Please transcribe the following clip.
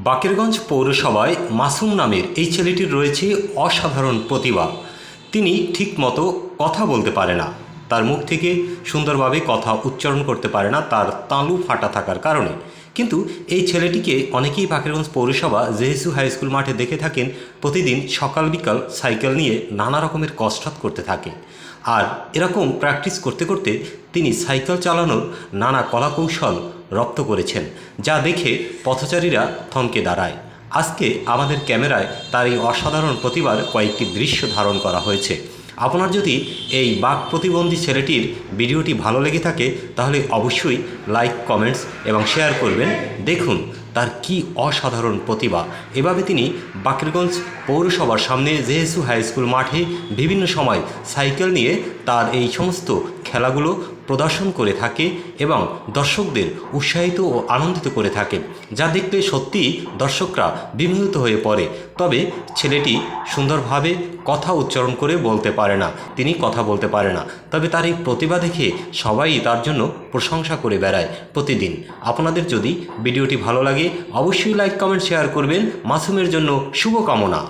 বাকেরগঞ্জ পৌরসভায় মাসুম নামের এই ছেলেটির রয়েছে অসাধারণ প্রতিভা। তিনি ঠিকমতো কথা বলতে পারে না, তার মুখ থেকে সুন্দরভাবে কথা উচ্চারণ করতে পারে না তার তালু ফাটা থাকার কারণে। কিন্তু এই ছেলেটিকে অনেকেই বাকেরগঞ্জ পৌরসভা জেএসইউ হাই স্কুল মাঠে দেখে থাকেন প্রতিদিন সকাল বিকাল সাইকেল নিয়ে নানা রকমের কসরত করতে থাকে। আর এরকম প্র্যাকটিস করতে করতে তিনি সাইকেল চালানোর নানা কলাকৌশল রপ্ত করেছেন, যা দেখে পথচারীরা থমকে দাঁড়ায়। আজকে আমাদের ক্যামেরায় তার এই অসাধারণ প্রতিভার কয়েকটি দৃশ্য ধারণ করা হয়েছে। আপনার যদি এই বাক প্রতিবন্ধী ছেলেটির ভিডিওটি ভালো লেগে থাকে তাহলে অবশ্যই লাইক, কমেন্টস এবং শেয়ার করবেন। দেখুন তার কি অসাধারণ প্রতিভা। এভাবে তিনি বাকেরগঞ্জ পৌরসভার সামনে জেএসইউ হাই স্কুল মাঠে বিভিন্ন সময় সাইকেল নিয়ে তার এই সমস্ত খেলাগুলো প্রদর্শন করে থাকে এবং দর্শকদের উৎসাহিত ও আনন্দিত করে থাকে, যা দেখতে সত্যিই দর্শকরা বিমোহিত হয়ে পড়ে। তবে ছেলেটি সুন্দরভাবে কথা উচ্চারণ করে বলতে পারে না, তিনি কথা বলতে পারে না। তবে তার এই প্রতিভা দেখে সবাই তার জন্য প্রশংসা করে বেড়ায় প্রতিদিন। আপনাদের যদি ভিডিওটি ভালো লাগে অবশ্যই লাইক, কমেন্ট, শেয়ার করবেন। মাসুমের জন্য শুভকামনা।